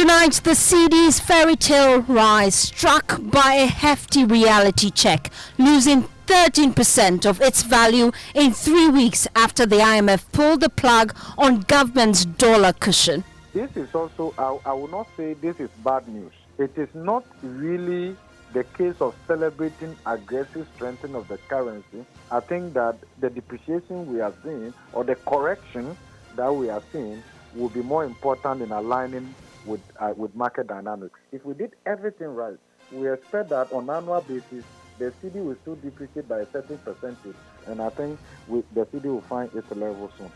Tonight, the Cedi's fairy tale rise struck by a hefty reality check, losing 13% of its value in 3 weeks after the IMF pulled the plug on government's dollar cushion. This is also, I will not say this is bad news. It is not really the case of celebrating aggressive strengthening of the currency. I think that the depreciation we are seeing or the correction that we are seeing will be more important in aligning with market dynamics. If we did everything right, we expect that on an annual basis, the Cedi will still depreciate by a certain percentage, and I think the Cedi will find its level soon.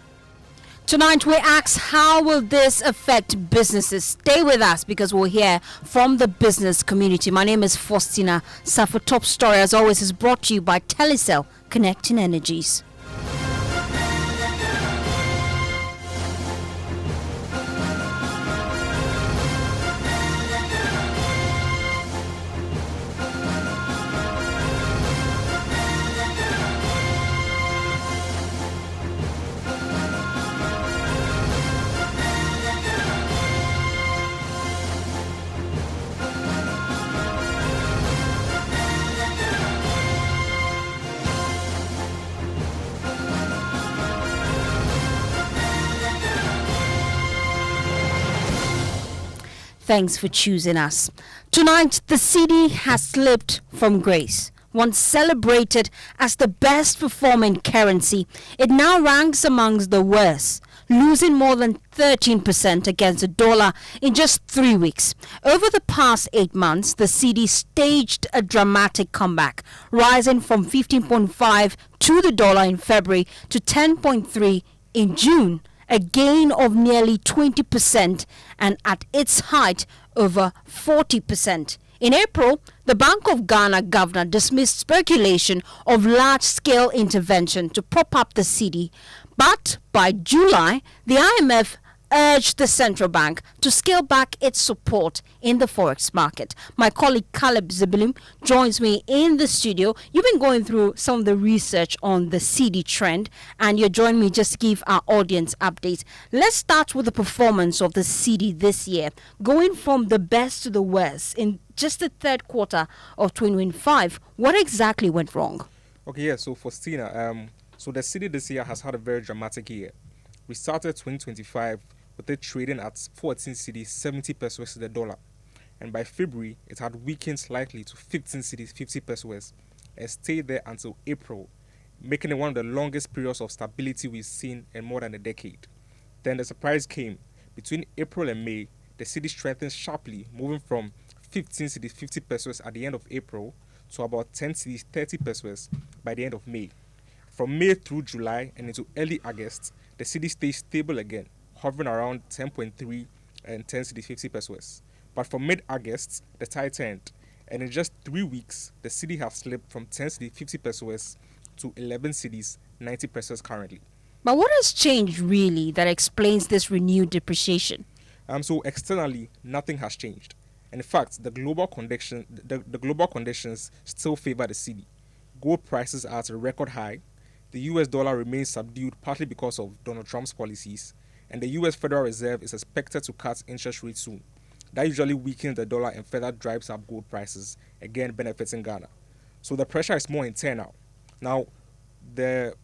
Tonight we ask, how will this affect businesses? Stay with us because we'll hear from the business community. My name is Faustina Safo. Top Story, as always, is brought to you by Telecel, Connecting Energies. Thanks for choosing us. Tonight, the Cedi has slipped from grace. Once celebrated as the best performing currency, it now ranks amongst the worst, losing more than 13% against the dollar in just 3 weeks. Over the past 8 months, the Cedi staged a dramatic comeback, rising from 15.5 to the dollar in February to 10.3 in June, a gain of nearly 20%, and at its height over 40%. In April, the Bank of Ghana governor dismissed speculation of large-scale intervention to prop up the Cedi, but by July, the IMF urged the central bank to scale back its support in the forex market. My colleague Caleb Zibilim joins me in the studio. You've been going through some of the research on the Cedi trend, and you're joining me just to give our audience updates. Let's start with the performance of the Cedi this year, going from the best to the worst in just the third quarter of 2025. What exactly went wrong? Okay, yeah, so for Stina, so the Cedi this year has had a very dramatic year. We started 2025 with it trading at 14 Cedis, 70 pesos to the dollar. And by February, it had weakened slightly to 15 Cedis, 50 pesos, and stayed there until April, making it one of the longest periods of stability we've seen in more than a decade. Then the surprise came. Between April and May, the Cedi strengthened sharply, moving from 15 Cedis, 50 pesos at the end of April to about 10 Cedis, 30 pesos by the end of May. From May through July and into early August, the Cedi stayed stable again, hovering around 10.3 and 10 Cedis, 50 pesos. But from mid-August, the tide turned, and in just 3 weeks, the Cedi has slipped from 10 Cedis, 50 pesos to 11 Cedis, 90 pesos currently. But what has changed really that explains this renewed depreciation? So externally, nothing has changed. In fact, the global conditions still favor the Cedi. Gold prices are at a record high. The US dollar remains subdued partly because of Donald Trump's policies, and the US Federal Reserve is expected to cut interest rates soon. That usually weakens the dollar and further drives up gold prices, again benefiting Ghana. So the pressure is more internal. Now, the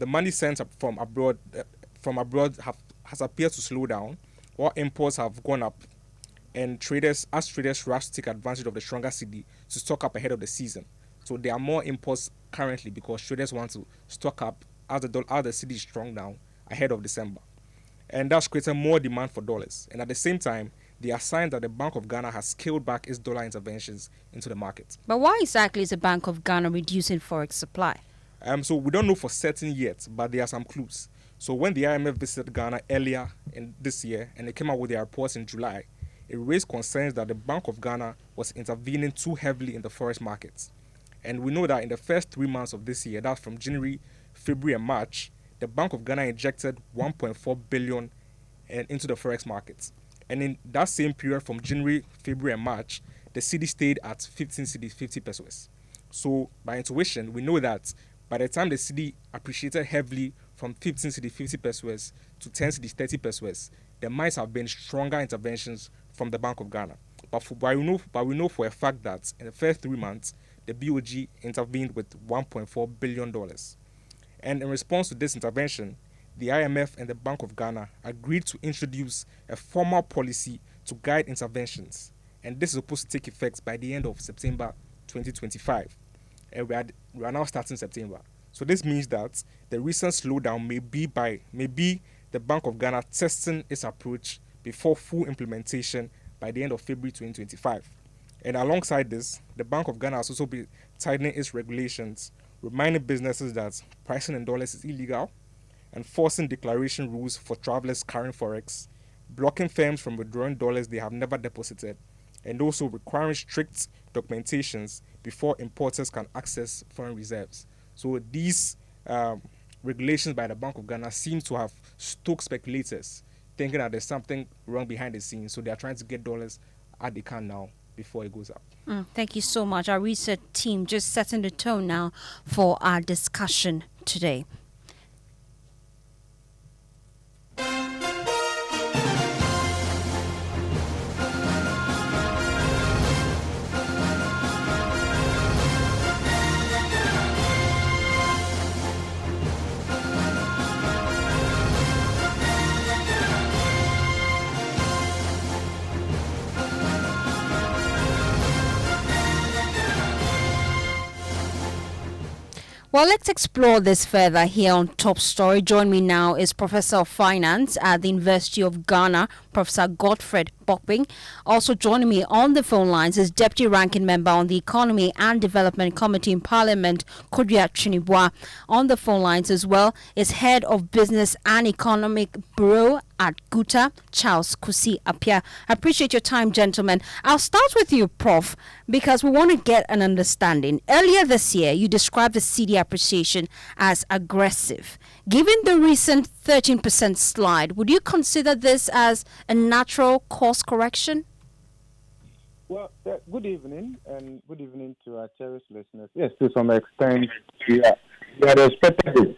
money sent from abroad has appeared to slow down, while imports have gone up, and traders rush to take advantage of the stronger Cedi to stock up ahead of the season. So there are more imports currently because traders want to stock up as the Cedi is strong now ahead of December. And that's created more demand for dollars. And at the same time, there are signs that the Bank of Ghana has scaled back its dollar interventions into the market. But why exactly is the Bank of Ghana reducing forex supply? So we don't know for certain yet, but there are some clues. So when the IMF visited Ghana earlier in this year and they came out with their reports in July, it raised concerns that the Bank of Ghana was intervening too heavily in the forex markets. And we know that in the first 3 months of this year, that's from January, February, and March, the Bank of Ghana injected 1.4 billion into the forex markets. And in that same period from January, February, and March, the Cedi stayed at 15 Cedis, 50 pesos. So by intuition, we know that by the time the Cedi appreciated heavily from 15 Cedis, 50 pesos to 10 cedis 30 pesos, there might have been stronger interventions from the Bank of Ghana. But we know for a fact that in the first 3 months, the BOG intervened with $1.4 billion. And in response to this intervention, the IMF and the Bank of Ghana agreed to introduce a formal policy to guide interventions. And this is supposed to take effect by the end of September 2025. And we are now starting September. So this means that the recent slowdown may be the Bank of Ghana testing its approach before full implementation by the end of February 2025. And alongside this, the Bank of Ghana has also been tightening its regulations, reminding businesses that pricing in dollars is illegal, enforcing declaration rules for travelers carrying forex, blocking firms from withdrawing dollars they have never deposited, and also requiring strict documentations before importers can access foreign reserves. So these regulations by the Bank of Ghana seem to have stoked speculators, thinking that there's something wrong behind the scenes. So they are trying to get dollars as they can now before it goes up. Thank you so much. Our research team just setting the tone now for our discussion today. Well, let's explore this further here on Top Story. Join me now is Professor of Finance at the University of Ghana, Professor Godfred Bokping. Also joining me on the phone lines is Deputy Ranking Member on the Economy and Development Committee in Parliament, Kodria Chinibwa. On the phone lines as well is Head of Business and Economic Bureau at Guta, Charles Kusi Apia. I appreciate your time, gentlemen. I'll start with you, Prof, because we want to get an understanding. Earlier this year, you described the Cedi appreciation as aggressive. Given the recent 13% slide, would you consider this as a natural course correction? Well, good evening, and good evening to our cherished listeners. Yes, to some extent, we had expected it.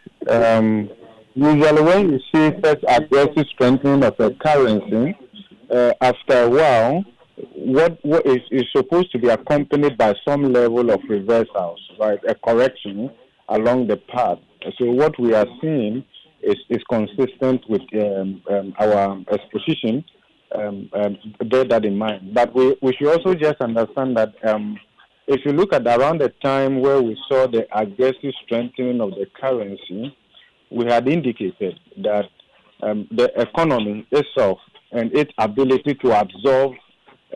Usually, when you see such aggressive strengthening of a currency, after a while, what is supposed to be accompanied by some level of reversals, right? A correction along the path. So what we are seeing is consistent with our exposition. Bear that in mind. But we should also just understand that if you look at around the time where we saw the aggressive strengthening of the currency, we had indicated that the economy itself and its ability to absorb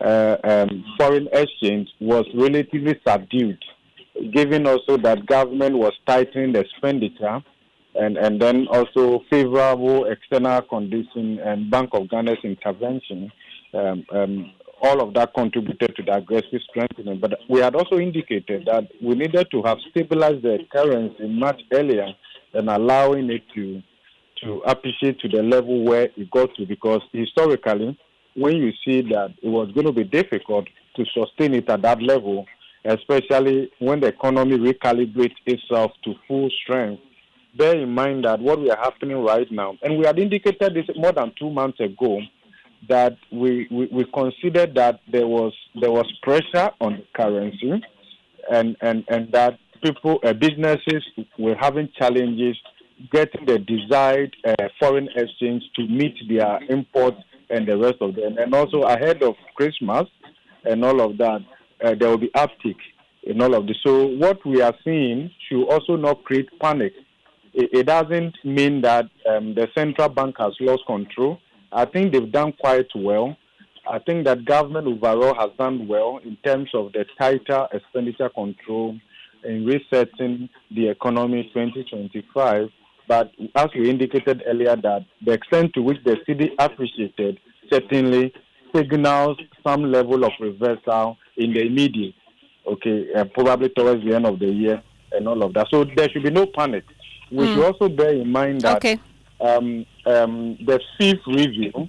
foreign exchange was relatively subdued, given also that government was tightening the expenditure and then also favorable external conditions and Bank of Ghana's intervention. All of that contributed to the aggressive strengthening. But we had also indicated that we needed to have stabilized the currency much earlier than allowing it to appreciate to the level where it got to, because historically, when you see that it was going to be difficult to sustain it at that level, especially when the economy recalibrates itself to full strength, bear in mind that what we are happening right now, and we had indicated this more than 2 months ago, that we considered that there was pressure on the currency, and that businesses were having challenges getting the desired foreign exchange to meet their imports and the rest of them. And also ahead of Christmas and all of that, there will be uptick in all of this. So what we are seeing should also not create panic. It doesn't mean that the central bank has lost control. I think they've done quite well. I think that government overall has done well in terms of the tighter expenditure control in resetting the economy 2025. But as we indicated earlier, that the extent to which the Cedi appreciated certainly signals some level of reversal in the immediate, probably towards the end of the year and all of that. So there should be no panic. We should also bear in mind that the fifth review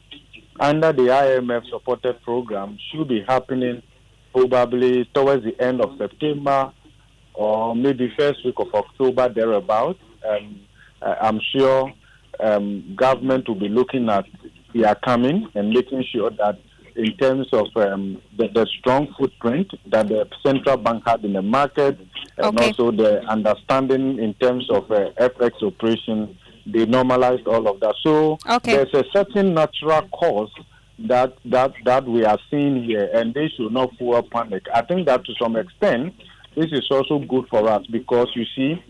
under the IMF supported program should be happening probably towards the end of September or maybe first week of October, thereabout. I'm sure government will be looking at their coming and making sure that in terms of the strong footprint that the central bank had in the market, and also the understanding in terms of FX operation, they normalized all of that. So there's a certain natural cause that we are seeing here, and they should not full panic. I think that to some extent, this is also good for us because you see,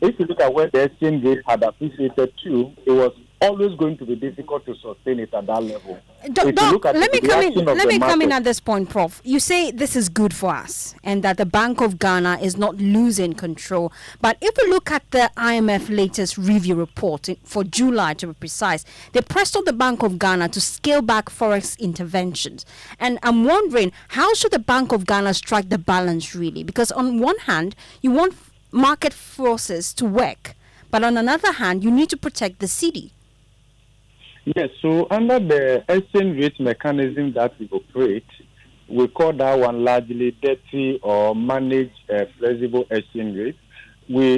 if you look at where the exchange rate had appreciated to, it was always going to be difficult to sustain it at that level. Let me come in at this point, Prof. You say this is good for us and that the Bank of Ghana is not losing control. But if we look at the IMF latest review report for July, to be precise, they pressed on the Bank of Ghana to scale back forex interventions. And I'm wondering, how should the Bank of Ghana strike the balance really? Because on one hand, you want market forces to work, but on another hand, you need to protect the cedi. Yes, so under the exchange rate mechanism that we operate, we call that one largely dirty or managed flexible exchange rate.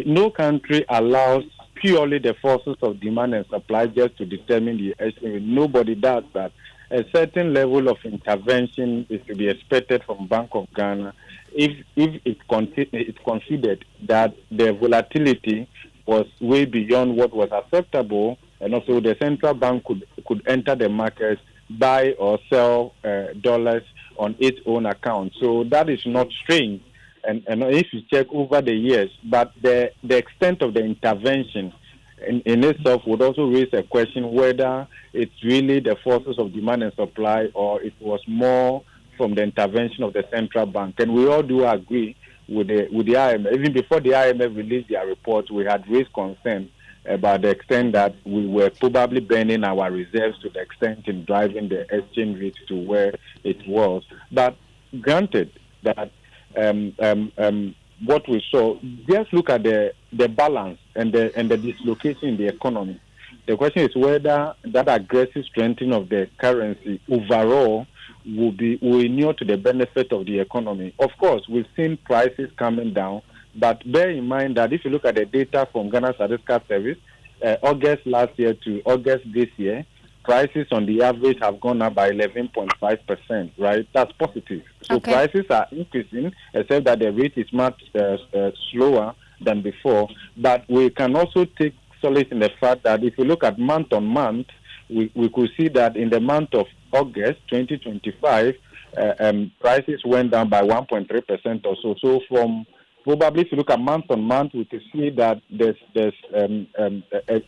No country allows purely the forces of demand and supply just to determine the exchange rate. Nobody does that. A certain level of intervention is to be expected from Bank of Ghana if it considered that the volatility was way beyond what was acceptable, and also the central bank could enter the market, buy or sell dollars on its own account. So that is not strange. And if you check over the years, but the extent of the intervention in itself would also raise a question whether it's really the forces of demand and supply or it was more from the intervention of the central bank. And we all do agree with the IMF. Even before the IMF released their report, we had raised concern about the extent that we were probably burning our reserves to the extent in driving the exchange rate to where it was. But granted that what we saw, just look at the balance and the dislocation in the economy. The question is whether that aggressive strengthening of the currency overall will inure to the benefit of the economy. Of course, we've seen prices coming down, but bear in mind that if you look at the data from Ghana Statistical Service, August last year to August this year, prices on the average have gone up by 11.5%, right? That's positive. So prices are increasing, except that the rate is much slower than before. But we can also take solace in the fact that if you look at month on month, we could see that in the month of August 2025, prices went down by 1.3% or so. So from probably if you look at month on month, we can see that there's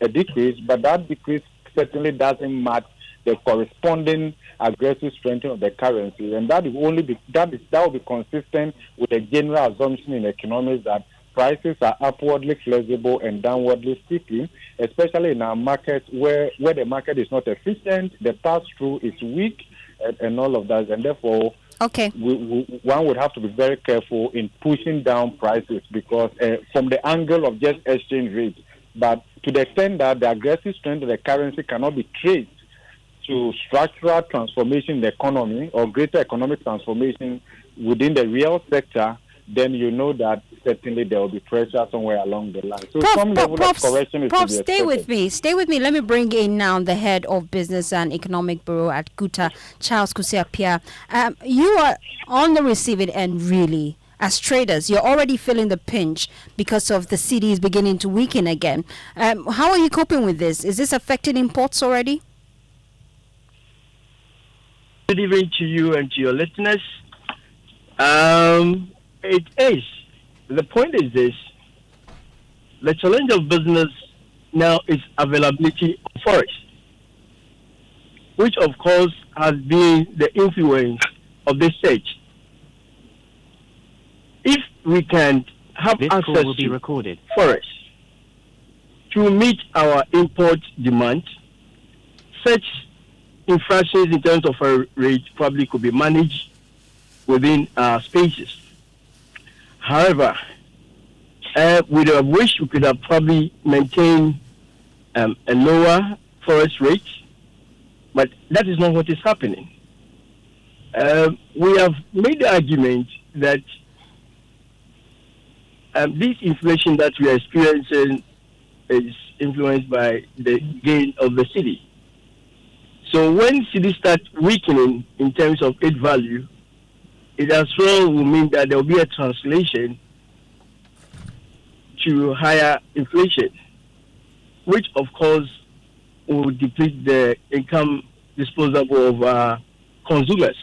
a decrease, but that decrease certainly doesn't match the corresponding aggressive strengthening of the currency, and that will be consistent with the general assumption in economics that prices are upwardly flexible and downwardly sticky, especially in our markets where the market is not efficient, the pass-through is weak, and all of that, and therefore one would have to be very careful in pushing down prices because from the angle of just exchange rate, but to the extent that the aggressive strength of the currency cannot be traced to structural transformation in the economy or greater economic transformation within the real sector, then you know that certainly there will be pressure somewhere along the line. So some level of correction is to be expected. Stay with me. Let me bring in now the head of Business and Economic Bureau at Kuta, Charles Kusiapia. You are on the receiving end, really. As traders, you're already feeling the pinch because of the cedi is beginning to weaken again. How are you coping with this? Is this affecting imports already? Good evening to you and to your listeners. It is. The point is this. The challenge of business now is availability of forex, which of course has been the influence of this stage. If we can have access to forex to meet our import demand, such infractions in terms of our rate probably could be managed within our spaces. However, we would have wished we could have probably maintained a lower forex rate, but that is not what is happening. We have made the argument that this inflation that we are experiencing is influenced by the gain of the cedi. So when cedi starts weakening in terms of its value, it as well will mean that there will be a translation to higher inflation, which of course will deplete the income disposable of consumers.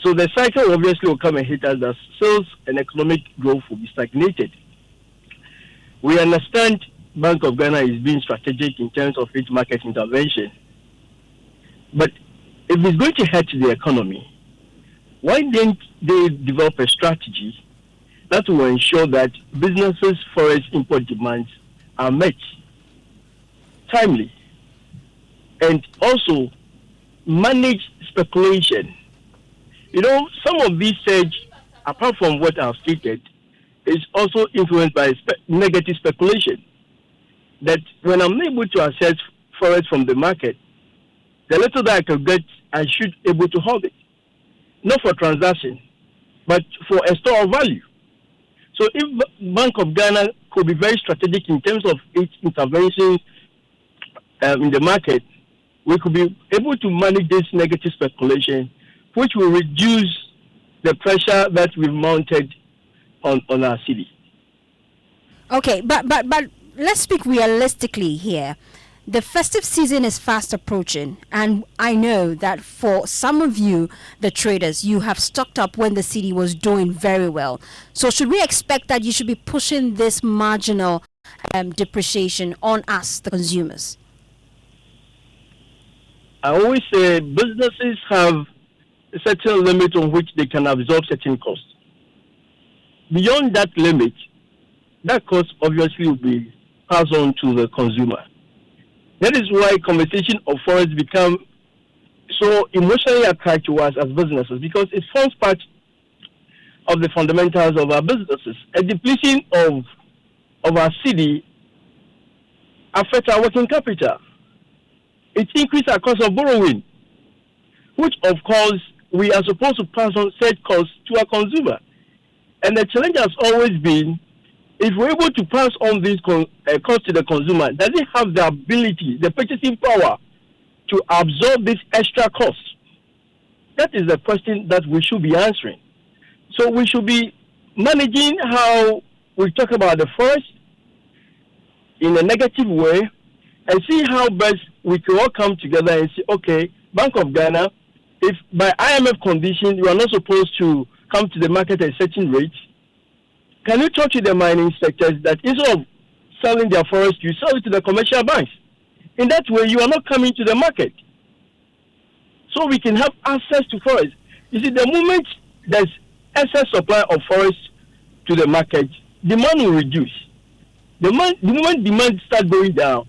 So the cycle obviously will come and hit us as sales and economic growth will be stagnated. We understand Bank of Ghana is being strategic in terms of its market intervention. But if it's going to hurt the economy, why didn't they develop a strategy that will ensure that businesses' forex import demands are met timely and also manage speculation? You know, some of these surge, apart from what I've stated, is also influenced by negative speculation. That when I'm able to access forex from the market, the little that I can get, I should be able to hold it. Not for transaction, but for a store of value. So if Bank of Ghana could be very strategic in terms of its interventions in the market, we could be able to manage this negative speculation, which will reduce the pressure that we've mounted on our city. Okay, but let's speak realistically here. The festive season is fast approaching, and I know that for some of you, the traders, you have stocked up when the cedi was doing very well. So should we expect that you should be pushing this marginal depreciation on us, the consumers? I always say businesses have a certain limit on which they can absorb certain costs. Beyond that limit, that cost obviously will be passed on to the consumer. That is why conversation of forex become so emotionally attractive to us as businesses, because it forms part of the fundamentals of our businesses. A depletion of our cedi affects our working capital. It increases our cost of borrowing, which of course we are supposed to pass on said costs to our consumer. And the challenge has always been, if we're able to pass on these costs to the consumer, does it have the ability, the purchasing power to absorb this extra cost? That is the question that we should be answering. So we should be managing how we talk about the forest in a negative way and see how best we can all come together and say, okay, Bank of Ghana, if by IMF condition you are not supposed to come to the market at certain rates, can you talk to the mining sectors that instead of selling their forest, you sell it to the commercial banks? In that way, you are not coming to the market. So we can have access to forest. You see, the moment there's excess supply of forest to the market, demand will reduce. The moment demand starts going down,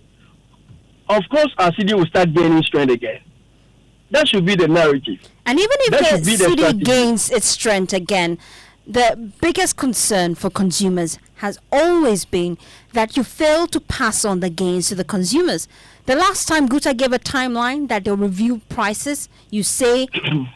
of course, our cedi will start gaining strength again. That should be the narrative. And even if the cedi gains its strength again, the biggest concern for consumers has always been that you fail to pass on the gains to the consumers. The last time Guta gave a timeline that they'll review prices, you say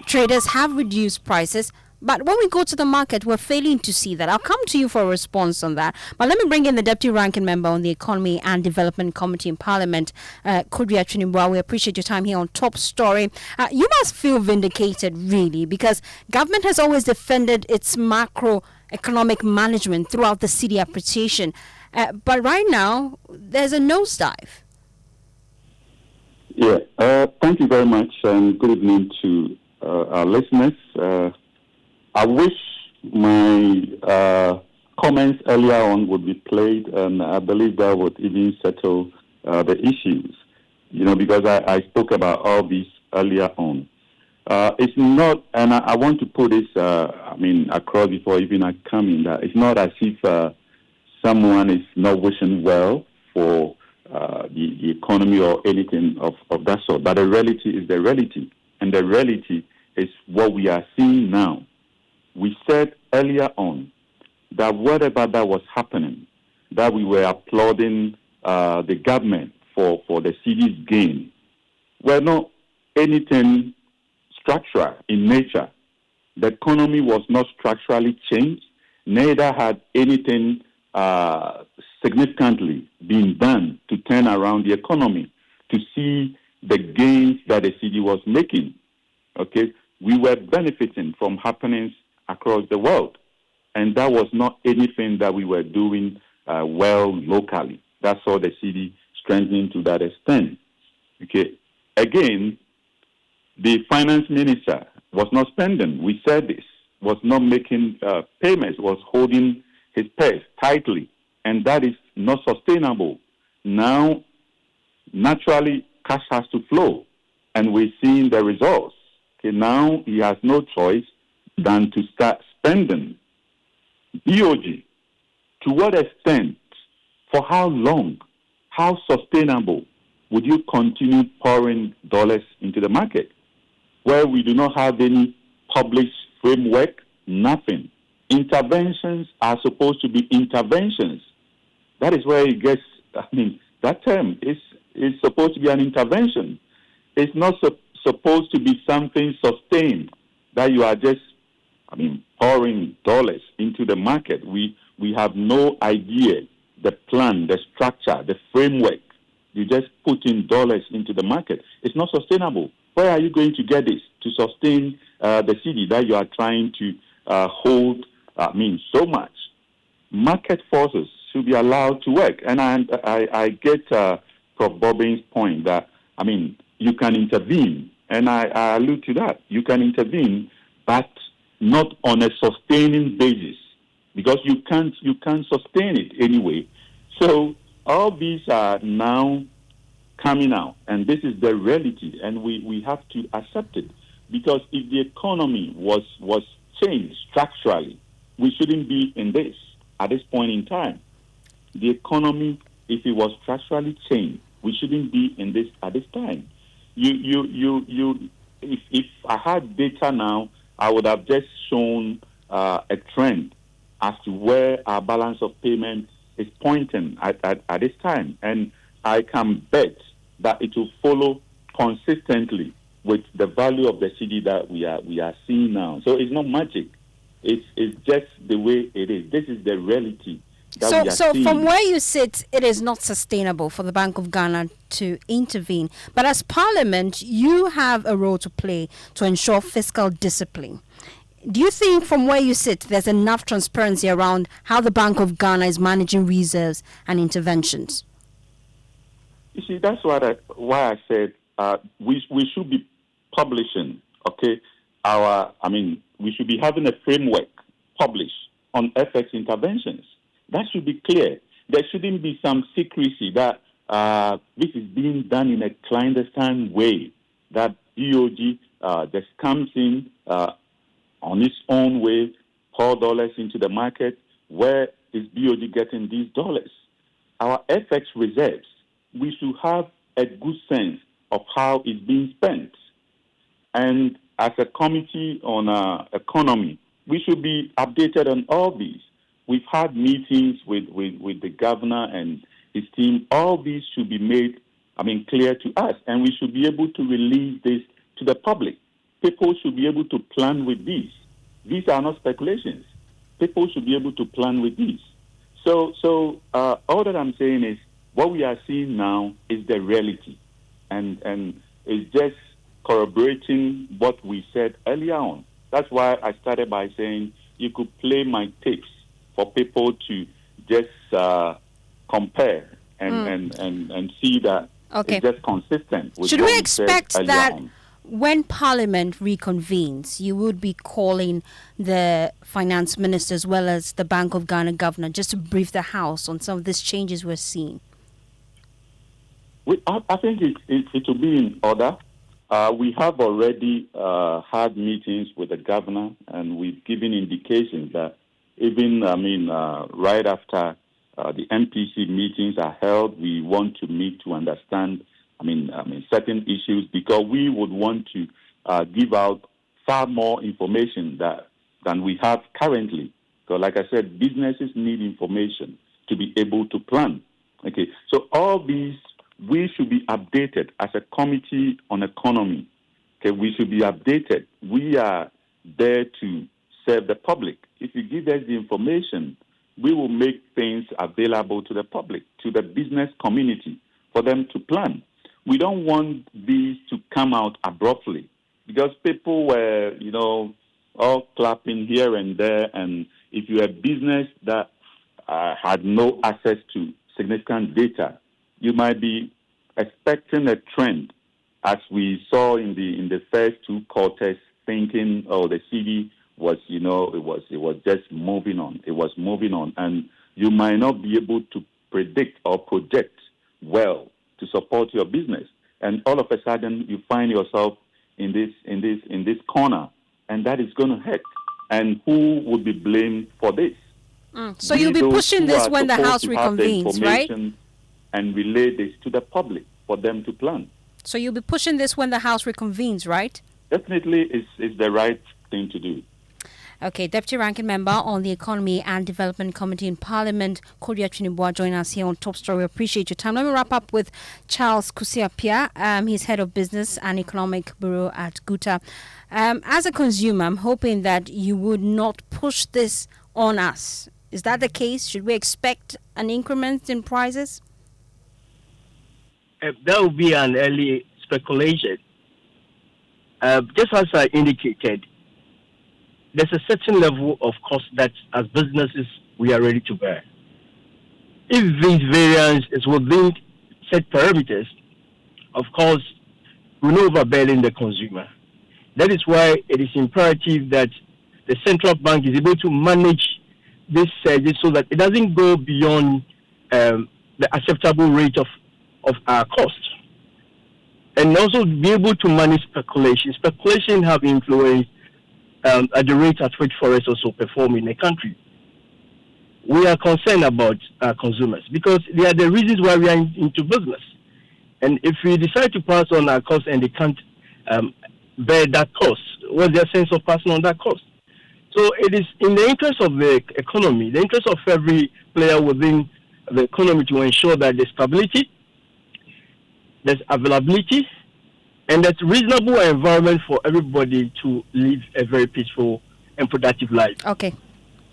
traders have reduced prices, but when we go to the market, we're failing to see that. I'll come to you for a response on that. But let me bring in the Deputy Ranking Member on the Economy and Development Committee in Parliament, Kodria Chunimbwa. We appreciate your time here on Top Story. You must feel vindicated, really, because government has always defended its macroeconomic management throughout the cedi appreciation. But right now, there's a nosedive. Yeah, thank you very much, and good evening to our listeners. I wish my comments earlier on would be played, and I believe that would even settle the issues, because I spoke about all this earlier on. It's not, and I want to put this, across before even I come in, that it's not as if someone is not wishing well for the economy or anything of that sort, but the reality is the reality, and the reality is what we are seeing now. We said earlier on that whatever that was happening, that we were applauding the government for the cedi's gain, were not anything structural in nature. The economy was not structurally changed, neither had anything significantly been done to turn around the economy, to see the gains that the Cedi was making. Okay, we were benefiting from happenings across the world, and that was not anything that we were doing well locally. That saw the Cedi strengthening to that extent. Okay, again, the finance minister was not spending. We said this, was not making payments, was holding his purse tightly, and that is not sustainable. Now, naturally, cash has to flow, and we're seeing the results. Okay, now he has no choice than to start spending. BOG, to what extent, for how long, how sustainable would you continue pouring dollars into the market where we do not have any published framework, nothing? Interventions are supposed to be interventions. That is where it gets, that term is supposed to be an intervention. It's not supposed to be something sustained that you are just, pouring dollars into the market. We have no idea, the plan, the structure, the framework. You just put in dollars into the market. It's not sustainable. Where are you going to get this to sustain the Cedi that you are trying to hold, so much? Market forces should be allowed to work. And I get Prof. Bobbin's point that, you can intervene. And I allude to that. You can intervene, but not on a sustaining basis, because you can't sustain it anyway. So all these are now coming out, and this is the reality, and we have to accept it. Because if the economy was changed structurally, we shouldn't be in this at this point in time. The economy, if it was structurally changed, we shouldn't be in this at this time. If I had data now, I would have just shown a trend as to where our balance of payment is pointing at this time. And I can bet that it will follow consistently with the value of the Cedi that we are seeing now. So it's not magic. It's just the way it is. This is the reality. So from where you sit, it is not sustainable for the Bank of Ghana to intervene. But as Parliament, you have a role to play to ensure fiscal discipline. Do you think from where you sit, there's enough transparency around how the Bank of Ghana is managing reserves and interventions? You see, that's why I said we should be publishing, okay, we should be having a framework published on FX interventions. That should be clear. There shouldn't be some secrecy that this is being done in a clandestine way, that BOG just comes in on its own way, pour dollars into the market. Where is BOG getting these dollars? Our FX reserves, we should have a good sense of how it's being spent. And as a committee on economy, we should be updated on all these. We've had meetings with the governor and his team. All these should be made, clear to us, and we should be able to release this to the public. People should be able to plan with these. These are not speculations. People should be able to plan with these. So all that I'm saying is what we are seeing now is the reality, and it's just corroborating what we said earlier on. That's why I started by saying you could play my tapes for people to just compare and see that it's just consistent with Should what we expect said that on. When Parliament reconvenes, you would be calling the finance minister as well as the Bank of Ghana governor just to brief the House on some of these changes we're seeing? I think it will be in order. We have already had meetings with the governor, and we've given indications that even, right after the MPC meetings are held, we want to meet to understand, certain issues, because we would want to give out far more information than we have currently. So, like I said, businesses need information to be able to plan. Okay, so all these, we should be updated as a committee on economy. Okay, we should be updated. We are there to serve the public. If you give us the information, we will make things available to the public, to the business community, for them to plan. We don't want these to come out abruptly because people were, all clapping here and there. And if you're a business that had no access to significant data, you might be expecting a trend, as we saw in the first two quarters, thinking, oh, the Cedi was, it was just moving on. It was moving on, and you might not be able to predict or project well to support your business. And all of a sudden, you find yourself in this corner, and that is going to hurt. And who would be blamed for this? So you'll be pushing this when the House reconvenes, right? And relay this to the public for them to plan. So you'll be pushing this when the House reconvenes, right? Definitely, it's the right thing to do. Okay, Deputy Ranking Member on the Economy and Development Committee in Parliament, Kodia Chinibua, join us here on Top Story. We appreciate your time. Let me wrap up with Charles Kusiapia. He's Head of Business and Economic Bureau at GUTA. As a consumer, I'm hoping that you would not push this on us. Is that the case? Should we expect an increment in prices? That would be an early speculation. Just as I indicated, there's a certain level of cost that, as businesses, we are ready to bear. If this variance is within set parameters, of course, we will not overburden the consumer. That is why it is imperative that the central bank is able to manage this surge so that it doesn't go beyond the acceptable rate of our cost. And also be able to manage speculation. Speculation have influenced at the rate at which forests also perform in the country. We are concerned about our consumers because they are the reasons why we are into business. And if we decide to pass on our cost and they can't bear that cost, what's their sense of passing on that cost? So it is in the interest of the economy, the interest of every player within the economy to ensure that there's stability, there's availability, and there's reasonable environment for everybody to live a very peaceful and productive life. Okay.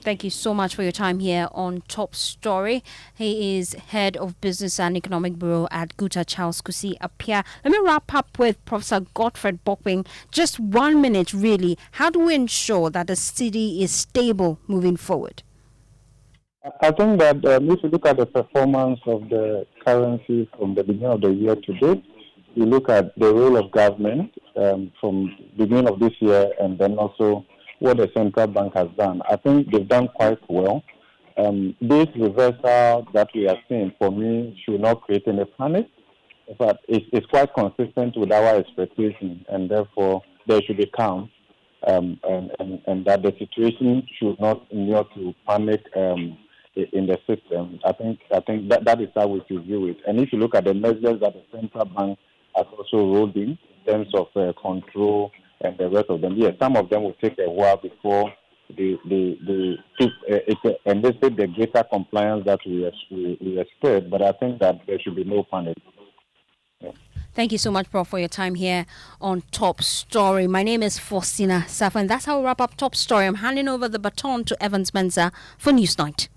Thank you so much for your time here on Top Story. He is Head of Business and Economic Bureau at GUTA, Charles Kusiapia. Let me wrap up with Professor Godfred Bokwing. Just 1 minute, really. How do we ensure that the Cedi is stable moving forward? I think that if you look at the performance of the currency from the beginning of the year to date, you look at the role of government from the beginning of this year and then also what the central bank has done. I think they've done quite well. This reversal that we are seeing, for me, should not create any panic. But it's quite consistent with our expectations, and therefore there should be calm, and that the situation should not inure to panic in the system. I think that is how we should view it. And if you look at the measures that the central bank has also rolled in terms of control and the rest of them, yes, some of them will take a while before they elicit the greater compliance that we expect. But I think that there should be no panic. Yeah. Thank you so much, Prof, for your time here on Top Story. My name is Faustina Safa, and that's how we wrap up Top Story. I'm handing over the baton to Evans Mensa for Newsnight.